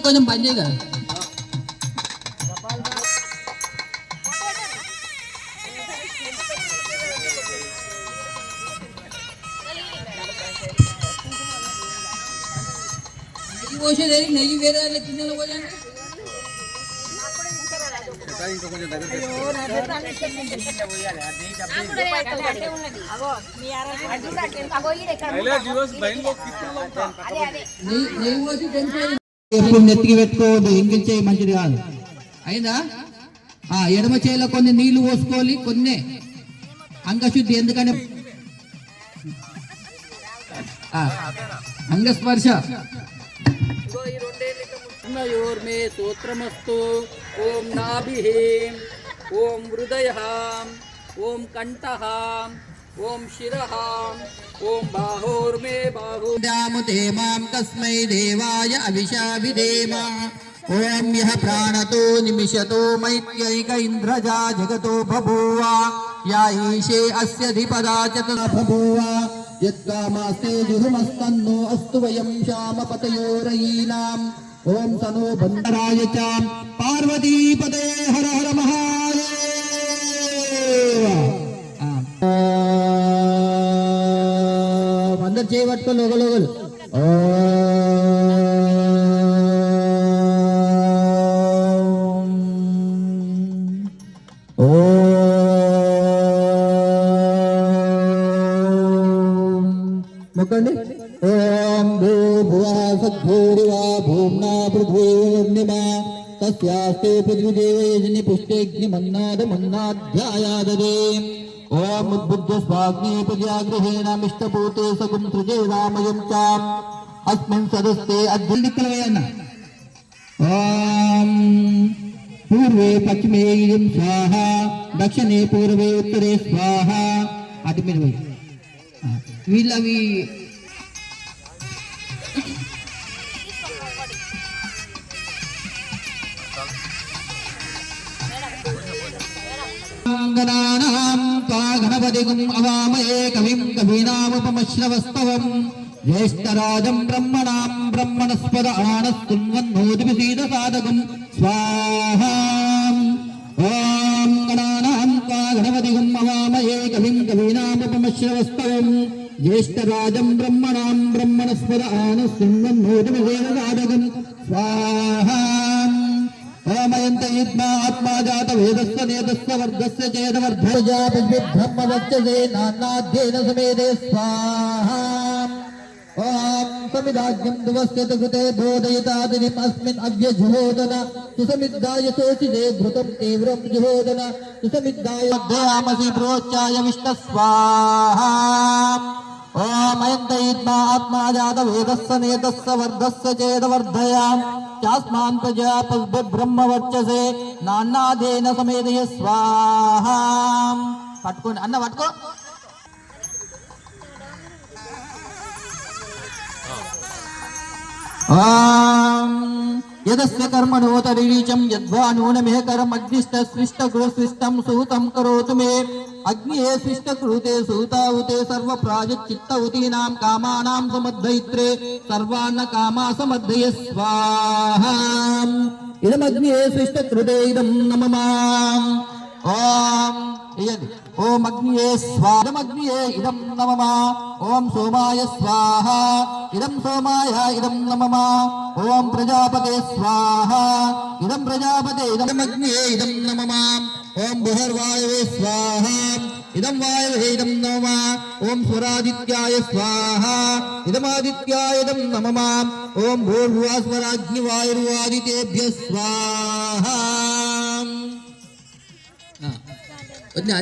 కొంచెం పని చేయగా నెయ్యి పోసేది నెయ్యి వేరే కింద పోయండి ఎప్పుడు నెత్తికి పెట్టుకోవద్దు, ఎంగిల్ చేయి మంచిది కాదు. అయిందా? ఎడమ చేయిలో కొన్ని నీళ్లు పోసుకోవాలి, కొన్ని అంగశుద్ధి. ఎందుకంటే అంగస్పర్శ. మే సూత్రమస్తు. ఓం నాభిః, ఓం హృదయః, ఓం కంఠః, ఓం శిరః, ఓం బాహోర్మే బాహు. దాముతే మాం తస్మై దేవాయ అవిషా విధేమ. ఓం యః ప్రాణతో నిమిషతో మైత్యైక ఇంద్రజా జగతో బభూవ. యా ఈశే అస్య ధిపదా చ బభూవ. యత్కామాస్తే జుహుమస్తన్నో అస్తు వయం శ్యామపతయోరయీనాం. ఓం తనో బంధరాయ చ పార్వతీపతే హర హర మహాదేవ. అందరు చేయబట్టుకోండి ఒకరు. మొక్కండి. ఓం భూభువః సద్భూరివా భూమ్నా పృథ్వీర్నిమా తస్యాస్తే పృథ్వీదేవయజని పుష్టేగ్నిమన్నాదమన్నాధ్యాయాదదే. ఓం ఉద్బుద్ధ స్వాగ్నే ప్రజాగృహేణమిష్టభూతే సగుం సృజే రామయం చ అస్మిన్ సదస్తే అద్దిక్కలవేయన్న. ఓం పూర్వే పశ్చిమే ఇదం స్వాహ, దక్షిణే పూర్వే ఉత్తరే స్వాహ. అటు మీరు వీళ్ళవి గణపతిగుం అవామయే కవిం కవీనాముపమశ్రవస్తవం. జ్యేష్ఠరాజం బ్రహ్మణాం బ్రహ్మణస్పద ఆనస్తున్వన్నోతిభిసీద సాధకం స్వాహా. ఓం గణానాం గణపతిగుం అవామయే కవిం కవీనాముపమశ్రవస్తవం. జ్యేష్ఠరాజం బ్రహ్మణాం బ్రహ్మణస్పద ఆనస్తున్వన్నోతిభిసీద సాధకం స్వాహా. ఓమయంత యజ్ఞ ఆత్మా జాత వేదస్య నేతస్య వర్గస్య చేదవర్ధజాబ్రహ్మవచ్చసే నానాధ్యేన సమేతే స్వాహా. ఓం సమిదాజ్ఞం దువస్యత కృతే బోధయతాదినిం అస్మిన్ అవ్యజుహోదన సుసమిద్దాయ శోచిదే భృతం తీవ్రం జుహోదన సుసమిద్దాయ ధ్యామసి ప్రోచ్చాయ విష్ణ స్వాహా. ఓమయంత యజ్ఞ ఆత్మా జాత వేదస్య నేతస్య వర్గస్య చేదవర్ధయా చాస్మాన్ ప్రజాపద్బ్రహ్మవర్చసే నానాదేన సమేదయ స్వాహా. పట్టుకోండి అన్న, పట్టుకో. యదస్య కర్మణో తరీచం యద్వా నూనమే కరమగ్నిష్టస్పృష్టగృహస్పృష్టం సూతం కరోతు మే. అగ్నియే స్పృష్టకృతే సూతావుతే సర్వప్రాజచిత్తౌతీనాం కామానాం సమద్ధయిత్రే సర్వాన్న కామా సమద్ధయ స్వాహా. ఇదమగ్నియే స్పృష్టకృతే ఇదం నమమా. ఓం అగ్నియే స్వాహ. ఇదమగ్నియే ఇదం నమమా. ఓం సోమాయ స్వాహ. ఇదం సోమాయ ఇదం నమమా. ఓం ప్రజాపతే స్వాహ. ఇదం ప్రజాపతే ఇదమగ్నియే ఇదం నమమా. ఓం బృహర్వాయవే స్వాహ. ఇదం వాయవే ఇదం నమమా. ఓం స్వరాదిత్యాయ స్వాహ. ఇదమాదిత్యాయ ఇదం నమమా. ఓం భూర్భువస్వరాగ్నివాయుర్వాదితేభ్యః స్వాహ.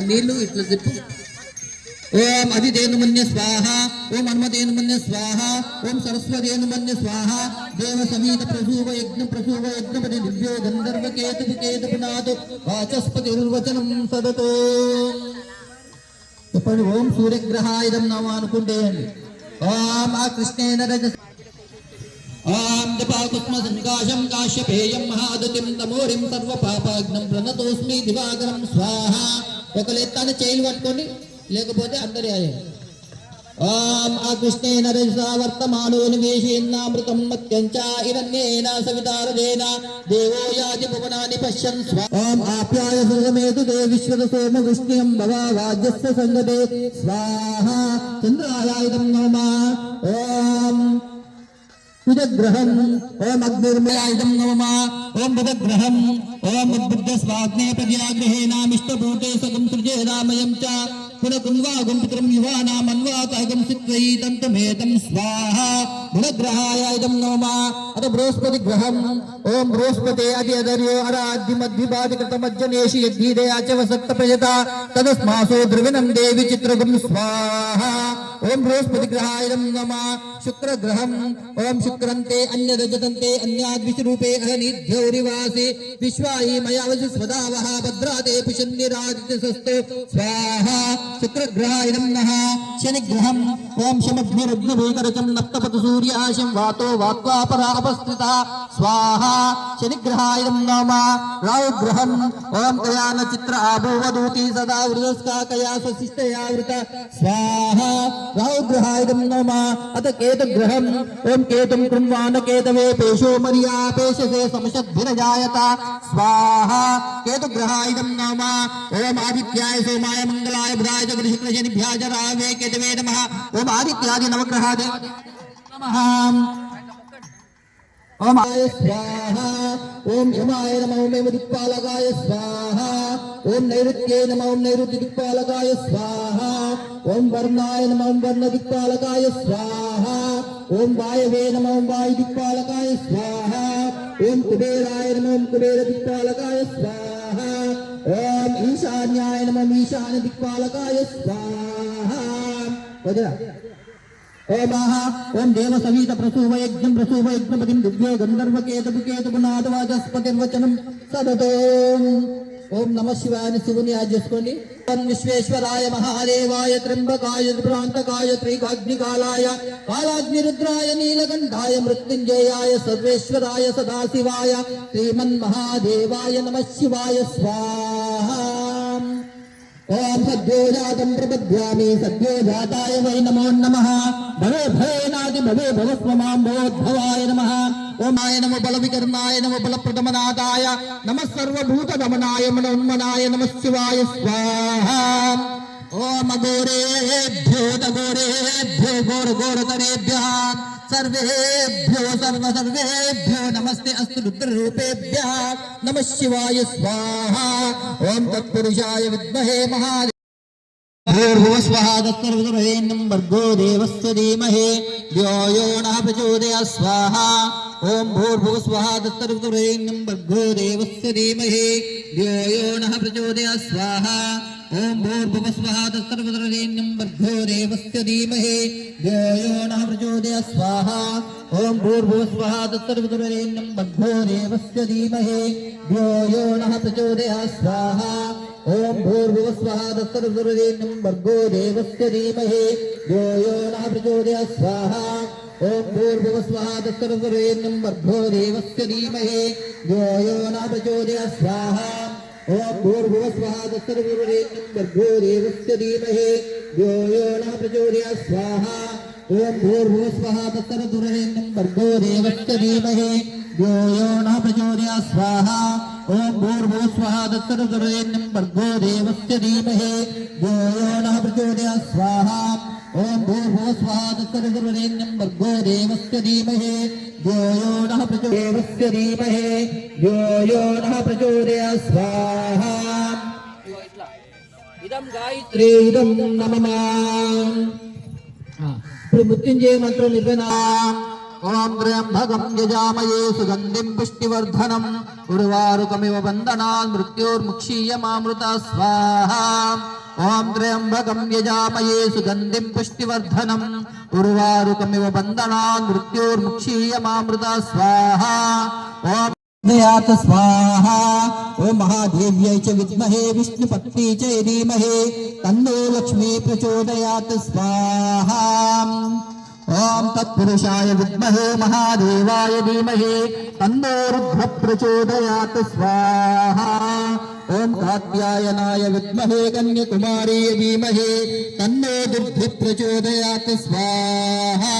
నీళ్లు ఇట్లా చెప్పు. ఓం అదితేనుమన్య స్వాహ. ఓం హనుమతేనుమన్య స్వాహ. ఓం సరస్వతేనుమన్య స్వాహ. దేవ సమీత ప్రసూవ యజ్ఞ ప్రసూవ యజ్ఞపతి దివ్యో గంధర్వ కేతు కేతునాథు వాచస్పతిర్వచనం సదతో. చెప్పండి. ఓం సూర్యగ్రహాయుధం నమ అనుకుంటే ఓం ఆ కృష్ణేన రజ. ఓం జపాకుస్మ సంకాశం కాశ్యపేయం మహాదతిం తమోరిం సర్వ పాపాగ్నం ప్రణతోస్మి దివాకరం స్వాహ. ఒకరు ఎత్తాన్ని చేయిలు పట్టుకోండి, లేకపోతే అందరి ओम अकृष्णेन रजसा वर्तमानो निवेशेन्नामृतं मत्यं च हिरण्येन सवितारजेन देवो याति भुवनानि पश्यन् स्वा ओम आप्याय सुरमेतु दे विश्वद सोम विष्णुयं भवा वाज्यस्य संगते स्वाहा चन्द्राय इदं नमः ओम कुजग्रहम् ओम अग्निर्मयायं नमः ओम बुधग्रहम् ओम उद्बुद्ध स्वाग्ने प्रज्ञाग्रहेणामिष्टभूते सकं सृजेदामयं च पुनकुंवागं पितरं युवानाम् अन्वातागं सित्वैतं तमेतं स्वाहा बुधग्रहाय इदं नमः अथ बृहस्पतिग्रहम् ओम बृहस्पते अद्यदर्यो अराद्यमद्विपादिकृतमज्जनेषि यद्गीतया च वसक्त प्रयता तदस्मासो द्रविणं देवि चित्रगं स्वाहा ओम बृहस्पतिग्रहाय इदं नमः शुक्रग्रहम् ओम शुक्रन्ते अन्यदजतन्ते अन्याद्विषरूपे अहनिध्यौरिवासे विश्वायि मयावसि स्वदावः भद्राते पुषन्निरादित्यसस्तु स्वाहा शुक्रग्रहाय नमः शनिग्रहम् ओम शमग्निरग्निभूतरचं नप्तपतु सूर्याशं वातो वात्वापरा अपस्थितः स्वाहा शनिग्रहाय नमः राहुग्रहम् ओम कयान चित्र आभूवदूती सदा वृदस्काकया स्वशिष्टया वृत स्वाहा राहुग्रहाय नमः अथ केतुग्रहम् ओम केतुं कृण्वान केतवे पेशो मर्या पेशसे समशद्भिरजायत स्वाहा केतुग्रहाय नमः ओम आदित्याय सोमाय मंगलाय बुधाय च शुक्रशनिभ्याय च राहवे केतवे नमः ओम आदित्यादि नवग्रहादि नमः ओम आय स्वाहा ओम यमाय नमः ओम दिक्पालकाय स्वाहा ओम नैऋत्ये नमः ओम नैऋत्य दिक्पालकाय स्वाहा ओम वर्णाय नमः ओम वर्ण दिक्पालकाय स्वाहा ओम वायवे नमः ओम वायु दिक्पालकाय स्वाहा ओम कुबेराय नमः ओम कुबेर दिक्पालकाय स्वाहा ओम ईशान्याय नमः ओम ईशान्य दिक्पालकाय स्वाहा वज्रा ओम ओम देव सवित प्रसूव यज्ञपतिं दिव्यो गंधर्व केतुनादवाचस्पतिर्वचनं सदतो ओम नमः शिवाय शिवनि आजस्कोंడి ओम विश्वेश्वराय महादेवाय त्र्यंबकाय त्रिप्रांतकाय त्रिकाग्निकालाय कालाग्निरुद्राय नीलकंठाय मृत्युंजयाय सर्वेश्वराय सदाशिवाय श्रीमन्महादेवाय नमः शिवाय स्वाहा ओम सद्यो जातं प्रपद्यामि सद्यो जाताय वै नमो नमः भवे भवेनादि भवे भवस्वमां भवोद्भवाय नमः ओम आय नमो बलविकर्णाय नमो बलप्रदमनादाय नमः सर्वभूतदमनाय मनोन्मनाय नमः शिवाय स्वाहा ओम अघोरेभ्यो तघोरेभ्यो घोरघोरतरेभ्यः सर्वेभ्यो नमस्ते अस्तु रुद्ररूपेभ्यः नमः शिवाय स्वाहा ओम तत्पुरुषाय विद्महे महादेवाय भूर्भुवस्वः तत्सर्वतुर्वरेण्यं भर्गो देवस्य धीमहि धियो यो नः प्रचोदयात् स्वाहा ओम भूर्भुवस्वः तत्सर्वतुर्वरेण्यं भर्गो देवस्य धीमहि धियो यो नः प्रचोदयात् स्वाहा ओम भूर्भुवस्वः तत्सर्वतुर्वरेण्यं भर्गो देवस्य धीमहि धियो यो नः प्रचोदयात् स्वाहा ओम भूर्भुवस्वः तत्सर्वतुर्वरेण्यं भर्गो देवस्य धीमहि धियो यो नः प्रचोदयात् स्वाहा ओम भूर्भुवस्वः तत्सर्वतुर्वरेण्यं भर्गो देवस्य धीमहि धियो यो नः प्रचोदयात् स्वाहा ओम भूर्भुवस्वः तत्सर्वतुर्वरेण्यं भर्गो देवस्य धीमहि धियो यो नः प्रचोदयात् स्वाहा ओम भूर्भुवस्वः तत्सर्वतुर्वरेण्यं भर्गो देवस्य धीमहि धियो यो नः प्रचोदयात् स्वाहा ओम भूर्भुवस्वः तत्सर्वतुर्वरेण्यं भर्गो देवस्य धीमहि धियो यो नः प्रचोदयात् स्वाहा ओम भूर्भुवस्वः तत्सर्वतुर्वरेण्यं भर्गो देवस्य धीमहि धियो यो नः प्रचोदयात् स्वाहा ओम भूर्भुवस्वः तत्सर्वतुर्वरेण्यं भर्गो देवस्य धीमहि धियो यो नः प्रचोदयात् धीमहि धियो यो नः प्रचोदयात् स्वाहा इदं गायत्री इदं नमः मृत्युंजय मंत्र निर्वना ओम त्र्यंबकं यजामहे सुगंधिं पुष्टिवर्धनम् उर्वारुकमिव बन्धनान् मृत्योर्मुक्षीयमामृता स्वाहा ओम त्र्यंबकं यजामहे सुगंधिं पुष्टिवर्धनम् उर्वारुकमिव बन्धनान् मृत्योर्मुक्षीयमामृता स्वाहा ओम दयात स्वाहा ओम महादेव्यै च विद्महे विष्णुपत्नी च धीमहि तन्नो लक्ष्मी प्रचोदयात् स्वाहा ओम तत्पुरुषाय विद्महे महादेवाय धीमहि तन्नो रुद्र प्रचोदयात् स्वाहा ఓం కాత్యాయనాయ విద్మహే కన్యకుమారీ ధీమహి తన్నో దుర్ధి ప్రచోదయాత్ స్వాహా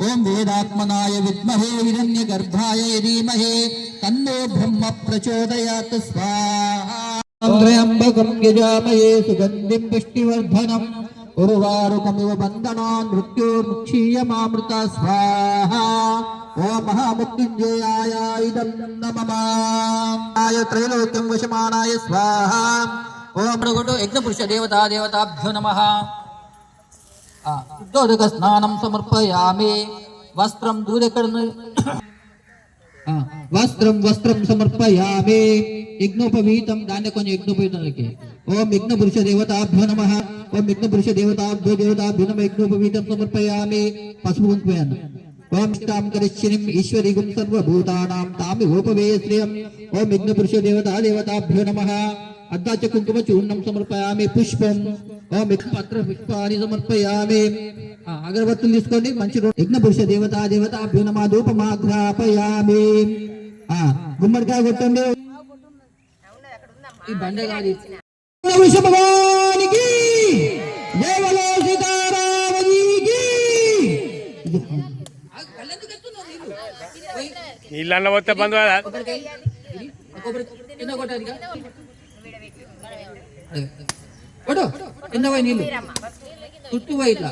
ఓం వేదాత్మనాయ విద్మహే హిరణ్యగర్భాయ ధీమహి తన్నో బ్రహ్మ ప్రచోదయాత్ స్వాహా త్రయంబకం యజామహే సుగంధిం పుష్టివర్ధనం ఉర్వారుకమివ బంధనాన్ మృత్యోర్ముక్షీయమామృత స్వాహా ఓం మహామృత్యుంజయాయ ఇదం నమః త్రైలోక్యం వశమానాయ స్వాహా ఓం ప్రగుడు యజ్ఞపురుష దేవతాభ్యో నమః శుద్ధోదక స్నానం సమర్పయామి వస్త్రం వస్త్రం సమర్పయామి యజ్ఞోపవీతం దాన్ని కొంచెం యజ్ఞోపవీతానికి ఓం యజ్ఞపురుష దేవతాభ్యో నమః ఓం యజ్ఞపురుష దేవతాభ్యో నమః యజ్ఞోపవీతం సమర్పయామి పసుపు కుంకుమయాన్ని ఓం ఇష్టాం కరిష్యనిం ఈశ్వరీగుం సర్వభూతానాం తామిహోపవే శ్రియం ఓం యజ్ఞపురుష దేవతాభ్యో నమః అర్ధాచ కుంకుమ చూర్ణం సమర్పయామి పుష్పం ఓం పత్ర పుష్పాన్ని సమర్పయామి అగరబత్తులు తీసుకోండి మంచి యజ్ఞపురుష దేవతాభ్యో నమః ధూపమాఘ్రాపయామి గుమ్మడికాయ కొట్టండి ఈ బండగాడి భగవానికి దేవలో సీతారామజీకి నీళ్ళ పోతే బంధు నీళ్ళు చుట్టూ ఇట్లా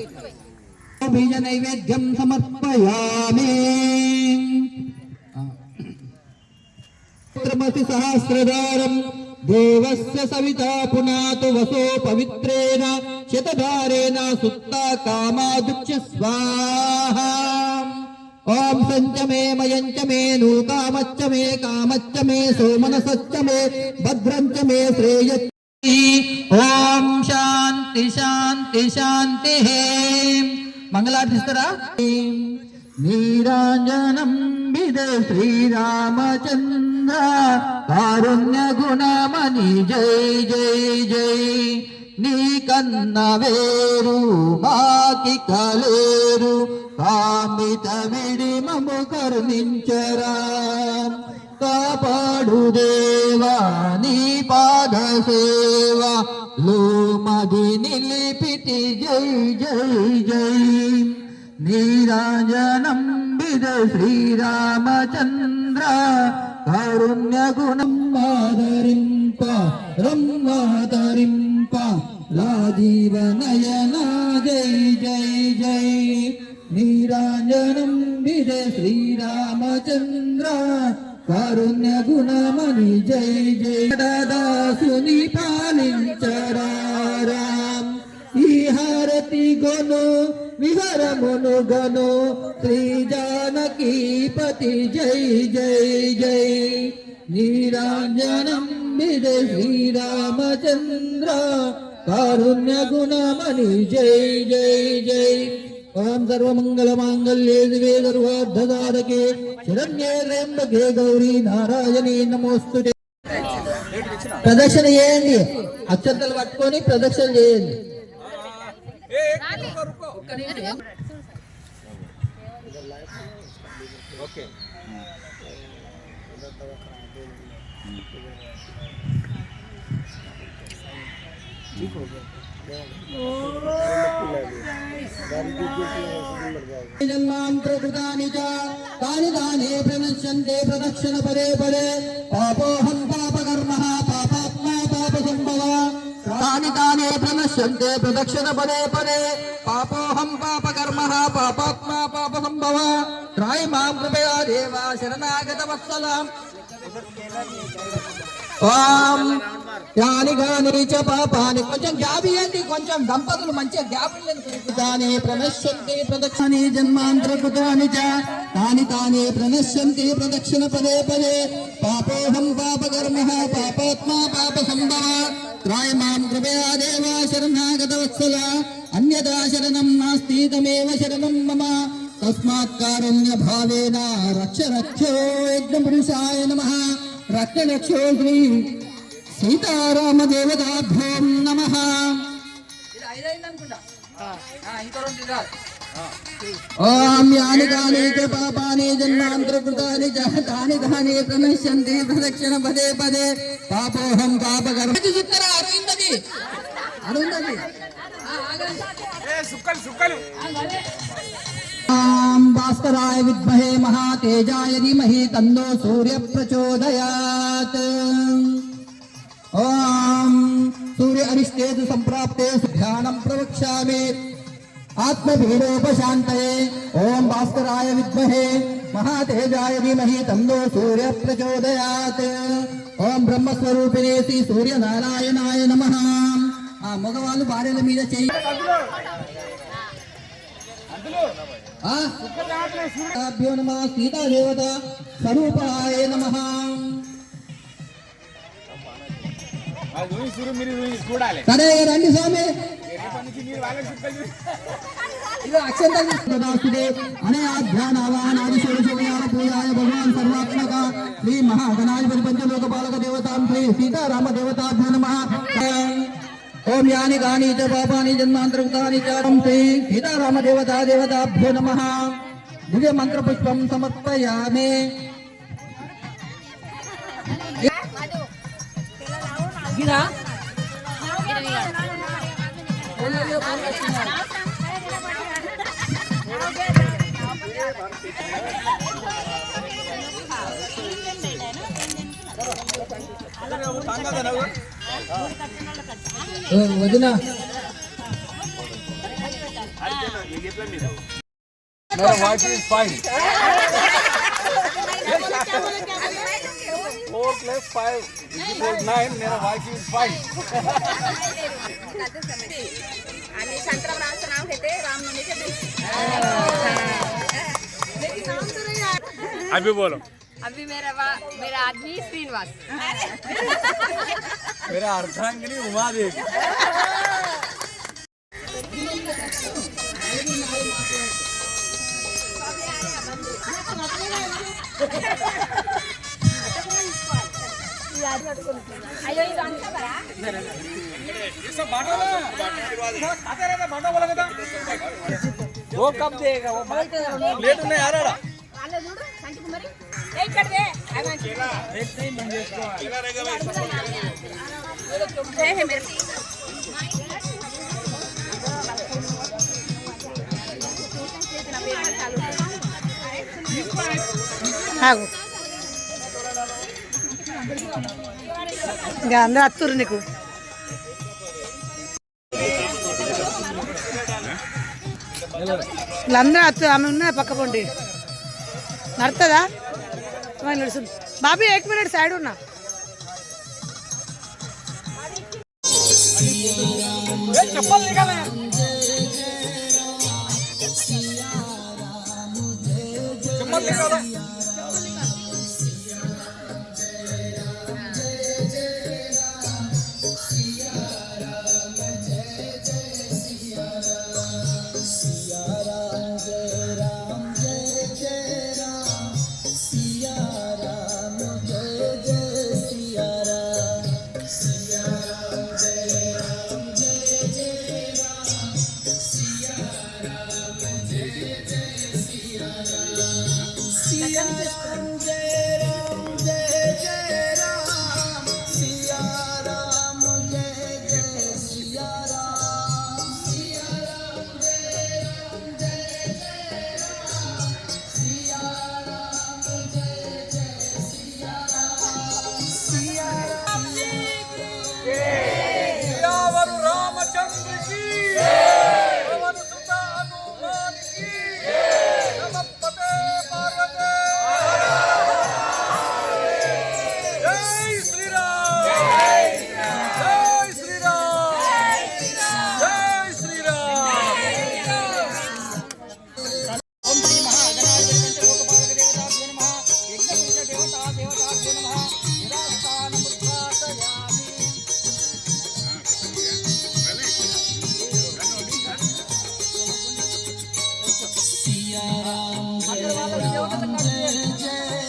బీజ నైవేద్యం సమర్పయామి సహస్రధారం దేవస్య సవితా పునాతు వసో పవిత్రేణ శతధారేణ సుత్తా కామాదుచ్య స్వాహా ఓం సంచమే మయంచ మే నూకామచ్చ మే కామచ్చ మే సోమనసచ్చ మే భద్రంచ మే శ్రేయస్ ఓం శాంతి శాంతి శాంతి మంగళార్తిస్తారా నీరాంజనం విద శ్రీరామచంద్ర కారుణ్య గుణమణి జై జై జై నీ కన్న వేరు మాకి కలేరు కామిత విడి మము కరుణించరా కాపాడు దేవా నీ పాద సేవ లోమది నిలిపిటి జై జై జై నీరాజనం విద శ్రీరామచంద్ర కారుణ్య గుణం ఆదరింప రమ్మాదరింప రాజీవ నయన జై జై జై నీరాజనం విద శ్రీరామచంద్ర కారుణ్య గుణమణి జై జై దాసుని పాలించరారాం ఈ హారతి గొను విహరమును గను శ్రీ జానకీపతి జై జై జై నీరాంజనం విద శ్రీరామచంద్ర కారుణ్య గుణమణి జై జై జై ఓం సర్వమంగళమాంగళ్యే శివే సర్వార్థసాధకే శరణ్యే త్ర్యంబకే గౌరీ నారాయణీ నమోస్తుతే ప్రదక్షిణ చేయండి అక్షంతలు పట్టుకొని ప్రదక్షిణ చేయండి జన్మాంతృకృతాని చ తాని తానే ప్రణశ్యంతే ప్రదక్షిణ పదే పదే పాపోహం పాపకర్మః పాపాత్మా పాప సంభవ తాని తానే ప్రణశ్యంతే ప్రదక్షిణ పదే పదే పాపోహం పాపకర్మః పాపాత్మా పాప సంభవ త్రాయి మాం కృపయా దేవా శరణాగత వత్సలాం ఓం యాని గాని చ పాపాని కొంచెం గ్యాప్ ఇవ్వండి కొంచెం దంపతులు మంచిగా గ్యాప్ ఇవ్వండి ప్రణశ్యంతి ప్రదక్షిణే జన్మాంతరకృతాని చ తాని తానే ప్రణశ్యంతి ప్రదక్షిణ పదే పదే పాపోహం పాపకర్మః పాపాత్మా పాప సంభవ త్రాయ మాం కృపయా దేవా శరణాగత వత్సల అన్యదా శరణం నాస్తి తమేవ శరణం మమ తస్మాత్ కారుణ్య భావేన రక్ష రక్షో యజ్ఞపురుషాయ నమః రక్షరక్షో శ్రీ సీతారామదేవతాభ్యో నమః. ఓం యాని కాని చ పాపాని జన్మాంతరకృతాని చ తాని తాని ప్రణశ్యంతి ప్రదక్షిణ పదే పదే పాపోహం పాపకర్మ చిత్తర అరవిందది అరవిందది ఓం భాస్కరాయ విద్మహే మహాతేజాయ ధీమహి తన్నో సూర్య ప్రచోదయాత్ ఓం సూర్య అరిష్టేతు సంప్రాప్తే ధ్యానం ప్రవక్ష్యామి ఆత్మభీరోపశాంతయే ఓం భాస్కరాయ విద్మహే మహాతేజాయ ధీమహి తన్నో సూర్య ప్రచోదయాత్ ఓం బ్రహ్మస్వరూపిణే శ్రీ సూర్యనారాయణాయ నమః. ఆ మగవాళ్ళు భార్యల మీద చేయి భ్యో నమః సీతాదేవత స్వరూపాయ నమః. సరే రండి స్వామి ఇది అక్షంతదే అనే ఆధ్యానావానాది షోడశోపచార పూజాయ భగవాన్ సర్వాత్మక శ్రీ మహాగణాధిపతి పంచలోక పాలక దేవతాం శ్రీ సీతారామ దేవతాభ్యో నమః. ఓం యాని కాని చ పాపాని జన్మాంతరకృతాని చ శ్రీ సీతారామ దేవతాభ్యో నమః. దివ్య మంత్ర పుష్పం సమర్పయామి. వదిన मेरा वाइफ इज फाइन 4 + 5 = 9. मेरा वाइफ इज फाइन. आणि शंकररावचं नाव घेते रामनवमीच्या दिवशी. अभी बोलो. अभी मेरा आदमी श्रीनिवास. मेरा अर्धांगिनी उमा देवी. अयो ఇది అంతా బరా ये सब बांटो ना. खाता रहता बांटो बोला కదా. वो कब देगा वो प्लेट नहीं आ रहा. అలా చూడు సంటి కుమారి ఏ ఇక్కడే అవండి एक टाइम बन చేసుకోవాలి. ఎలా रहेगा भाई ఏ హే మేరే ఆగు ఇంకా అందరూ అత్తురు నీకు వీళ్ళందరూ అత్తు ఆమె ఉన్నది పక్క పండి నడుతుందా నడుస్తుంది బాబీ 1 మినిట్ సైడ్ ఉన్నా चप्पल निकाले. चप्पल निकालो. जय जय